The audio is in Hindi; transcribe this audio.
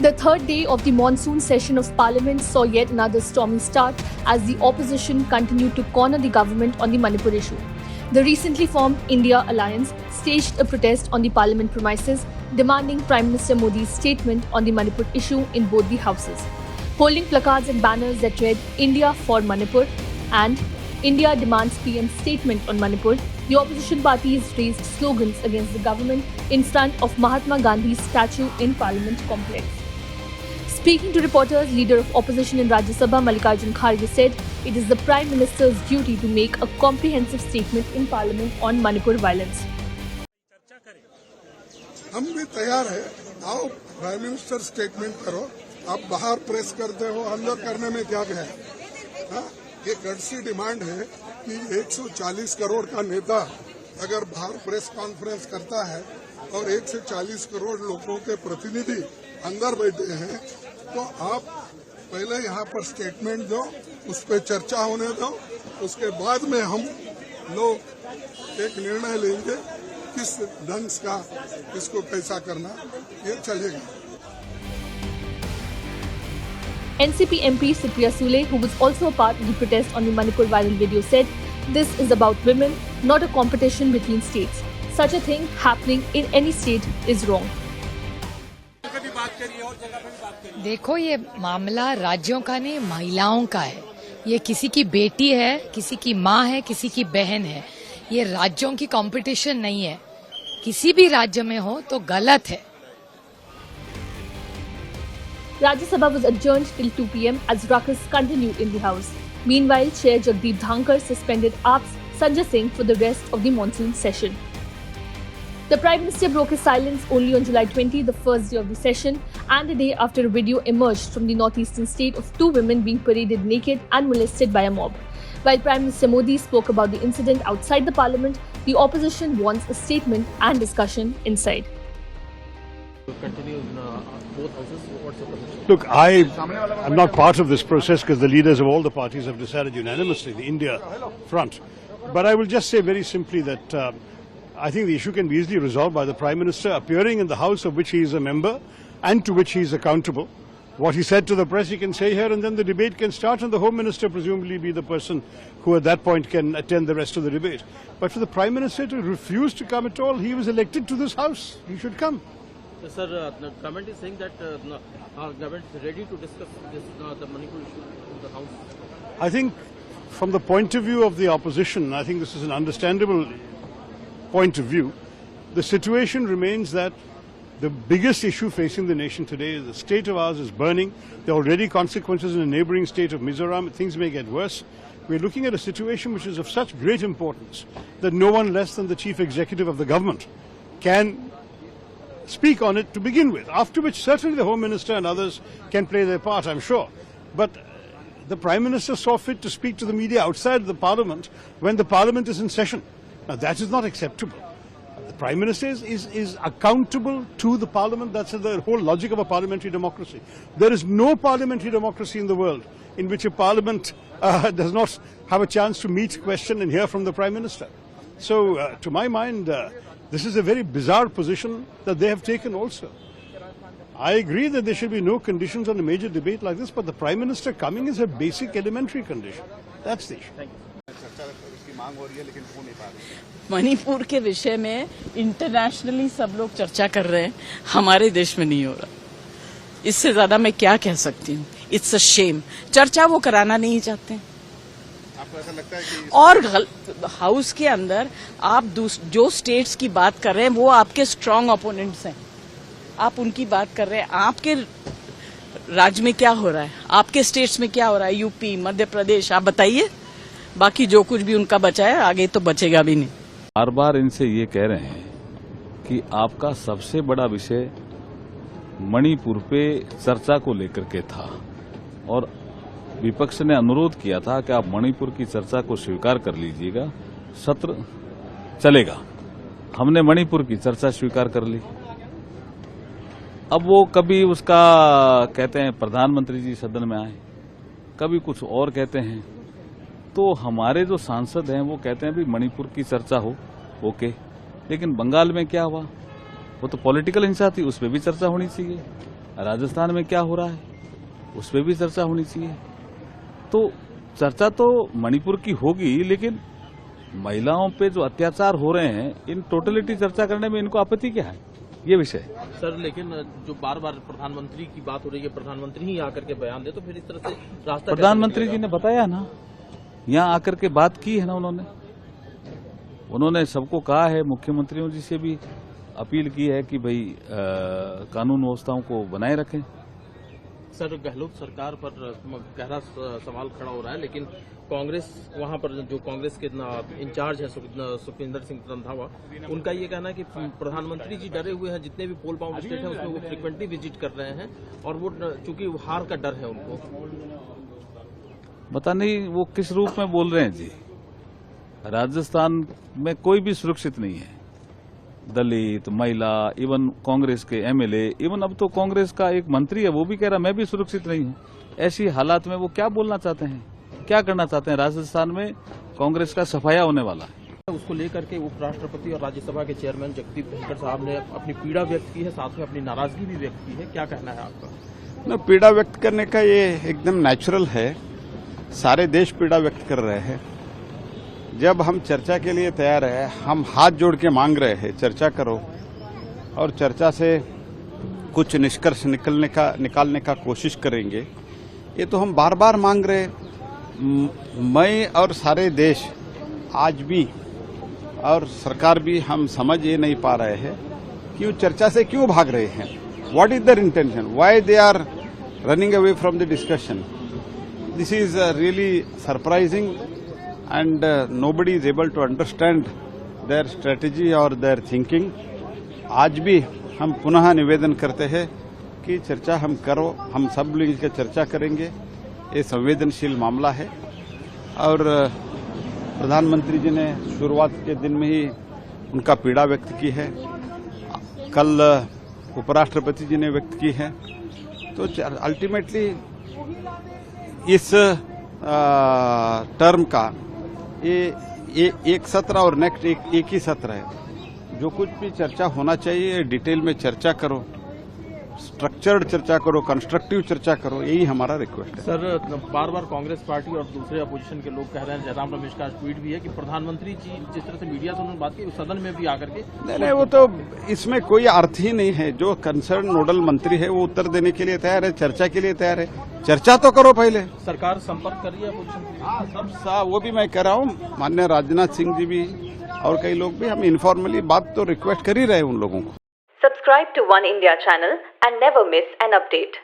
The third day of the monsoon session of Parliament saw yet another stormy start as the opposition continued to corner the government on the Manipur issue. The recently formed India Alliance staged a protest on the Parliament premises, demanding Prime Minister Modi's statement on the Manipur issue in both the houses. Holding placards and banners that read India for Manipur and India demands PM's statement on Manipur, the opposition parties raised slogans against the government in front of Mahatma Gandhi's statue in Parliament complex. Speaking to reporters, leader of opposition in Rajya Sabha Mallikarjun Kharge said it is the Prime Minister's duty to make a comprehensive statement in Parliament on Manipur violence. हम भी तैयार है, आओ प्राइम मिनिस्टर स्टेटमेंट करो। आप बाहर प्रेस करते हो, अंदर करने में क्या है? ये कर्टसी डिमांड है कि 140 करोड़ का नेता अगर बाहर प्रेस कॉन्फ्रेंस करता है और 140 करोड़ लोगों के प्रतिनिधि अंदर बैठे हैं, तो आप पहले यहाँ पर स्टेटमेंट दो, उस पर चर्चा होने दो, उसके बाद में हम लोग एक निर्णय लेंगे किस ढंग का इसको कैसा करना, ये चलेगा। NCP MP Supriya Sule, who was also a part of the protest on the Manipur viral video, said, "This is about women, not a competition between states. Such a thing happening in any state is wrong." देखो, ये मामला राज्यों का नहीं, महिलाओं का है। ये किसी की बेटी है, किसी की माँ है, किसी की बहन है। ये राज्यों की कंपटीशन नहीं है। किसी भी राज्य में हो तो गलत है। Rajya Sabha was adjourned till 2 p.m. as ruckus continued in the House. Meanwhile, Chair Jagdeep Dhankar suspended AAP's Sanjay Singh for the rest of the monsoon session. The Prime Minister broke his silence only on July 20, the first day of the session, and the day after a video emerged from the northeastern state of two women being paraded naked and molested by a mob. While Prime Minister Modi spoke about the incident outside the Parliament, the opposition wants a statement and discussion inside. Continue in both houses. What's your position? Look, I'm not part of this process because the leaders of all the parties have decided unanimously, the India front. But I will just say very simply that I think the issue can be easily resolved by the Prime Minister appearing in the House of which he is a member and to which he is accountable. What he said to the press he can say here, and then the debate can start, and the Home Minister presumably be the person who at that point can attend the rest of the debate. But for the Prime Minister to refuse to come at all, he was elected to this House. He should come. Sir, the government is saying that government is ready to discuss this, the Manipur issue in the House. I think from the point of view of the opposition, I think this is an understandable point of view. The situation remains that the biggest issue facing the nation today is the state of ours is burning. There are already consequences in the neighboring state of Mizoram. Things may get worse. We're looking at a situation which is of such great importance that no one less than the chief executive of the government can speak on it to begin with, after which certainly the Home Minister and others can play their part, I'm sure. But the Prime Minister saw fit to speak to the media outside the Parliament when the Parliament is in session. Now that is not acceptable. The Prime Minister is accountable to the Parliament. That's the whole logic of a parliamentary democracy. There is no parliamentary democracy in the world in which a Parliament does not have a chance to meet, question and hear from the Prime Minister. So to my mind, this is a very bizarre position that they have taken also. I agree that there should be no conditions on a major debate like this, but the Prime Minister coming is a basic elementary condition. That's the issue. Manipur के विषय में इंटरनेशनली सब लोग चर्चा कर रहे हैं, हमारे देश में नहीं हो रहा। इससे ज्यादा मैं क्या कह सकती हूँ? It's a shame. चर्चा वो कराना नहीं चाहते। आपको ऐसा लगता है कि और हाउस के अंदर आप जो स्टेट्स की बात कर रहे हैं वो आपके स्ट्रांग ओपोनेंट्स हैं। आप उनकी बात कर रहे हैं। आपके राज्य में क्या हो रहा है, आपके स्टेट्स में क्या हो रहा है, यूपी, मध्य प्रदेश, आप बताइए। बाकी जो कुछ भी उनका बचा है आगे तो बचेगा भी नहीं। बार बार इनसे ये कह रहे हैं कि आपका सबसे बड़ा विषय मणिपुर पे चर्चा को लेकर के था और विपक्ष ने अनुरोध किया था कि आप मणिपुर की चर्चा को स्वीकार कर लीजिएगा, सत्र चलेगा। हमने मणिपुर की चर्चा स्वीकार कर ली। अब वो कभी उसका कहते हैं प्रधानमंत्री जी सदन में आए, कभी कुछ और कहते हैं। तो हमारे जो सांसद हैं वो कहते हैं भी मणिपुर की चर्चा हो, ओके, लेकिन बंगाल में क्या हुआ, वो तो पॉलिटिकल हिंसा थी, उस पर भी चर्चा होनी चाहिए। राजस्थान में क्या हो रहा है उस पर भी चर्चा होनी चाहिए। तो चर्चा तो मणिपुर की होगी, लेकिन महिलाओं पे जो अत्याचार हो रहे हैं इन टोटलिटी चर्चा करने में इनको आपत्ति क्या है, ये विषय। सर लेकिन जो बार बार प्रधानमंत्री की बात हो रही है, प्रधानमंत्री ही आकर के बयान दे, तो फिर इस तरह से रास्ता प्रधानमंत्री जी ने बताया ना, यहाँ आकर के बात की है ना, उन्होंने सबको कहा है, मुख्यमंत्रियों जी से भी अपील की है कि भाई कानून व्यवस्थाओं को बनाए रखें। सर गहलोत सरकार पर गहरा सवाल खड़ा हो रहा है, लेकिन कांग्रेस वहां पर जो कांग्रेस के इंचार्ज है सुखविंदर सिंह रंधावा, उनका ये कहना है कि प्रधानमंत्री जी डरे हुए हैं, जितने भी पोल पाउंड स्टेट है उसमें वो फ्रिक्वेंटली विजिट कर रहे हैं और वो चूंकि हार का डर है उनको। पता नहीं वो किस रूप में बोल रहे हैं जी। राजस्थान में कोई भी सुरक्षित नहीं है, दलित, महिला, इवन कांग्रेस के एमएलए, इवन अब तो कांग्रेस का एक मंत्री है वो भी कह रहा मैं भी सुरक्षित नहीं हूं। ऐसी हालात में वो क्या बोलना चाहते हैं, क्या करना चाहते हैं? राजस्थान में कांग्रेस का सफाया होने वाला है। उसको लेकर के उपराष्ट्रपति और राज्यसभा के चेयरमैन जगदीप धनखड़ साहब ने अपनी पीड़ा व्यक्त की है, साथ में अपनी नाराजगी भी व्यक्त की है, क्या कहना है आपका? पीड़ा व्यक्त करने का ये एकदम नेचुरल है, सारे देश पीड़ा व्यक्त कर रहे हैं। जब हम चर्चा के लिए तैयार है, हम हाथ जोड़ के मांग रहे हैं चर्चा करो, और चर्चा से कुछ निष्कर्ष निकालने का कोशिश करेंगे, ये तो हम बार बार मांग रहे हैं। मैं और सारे देश आज भी और सरकार भी हम समझ ये नहीं पा रहे हैं कि वो चर्चा से क्यों भाग रहे हैं। What is their intention, why they are running away from the discussion. This is really surprising and nobody is able to understand their strategy or their thinking. आज भी हम पुनः निवेदन करते हैं कि चर्चा हम करो, हम सब मिलकर चर्चा करेंगे। ये संवेदनशील मामला है और प्रधानमंत्री जी ने शुरुआत के दिन में ही उनका पीड़ा व्यक्त की है, कल उपराष्ट्रपति जी ने व्यक्त की है। तो अल्टीमेटली इस टर्म का ये एक सत्र और नेक्स्ट एक ही सत्र है। जो कुछ भी चर्चा होना चाहिए डिटेल में चर्चा करो, स्ट्रक्चर्ड चर्चा करो, कंस्ट्रक्टिव चर्चा करो, यही हमारा रिक्वेस्ट है। सर बार बार कांग्रेस पार्टी और दूसरे अपोजिशन के लोग कह रहे हैं, जयराम रमेश का ट्वीट भी है कि प्रधानमंत्री जी जिस तरह से मीडिया से उन्होंने बात की, सदन में भी आकर के नहीं, वो तो इसमें कोई अर्थ ही नहीं है। जो कंसर्न नोडल मंत्री है वो उत्तर देने के लिए तैयार है, चर्चा के लिए तैयार है। चर्चा तो करो पहले। सरकार संपर्क कर रही है अपोजिशन सब वो भी मैं कह रहा हूँ, माननीय राजनाथ सिंह जी भी और कई लोग भी, हम इनफॉर्मली बात तो रिक्वेस्ट कर ही रहे हैं उन लोगों को। Subscribe to One India channel and never miss an update.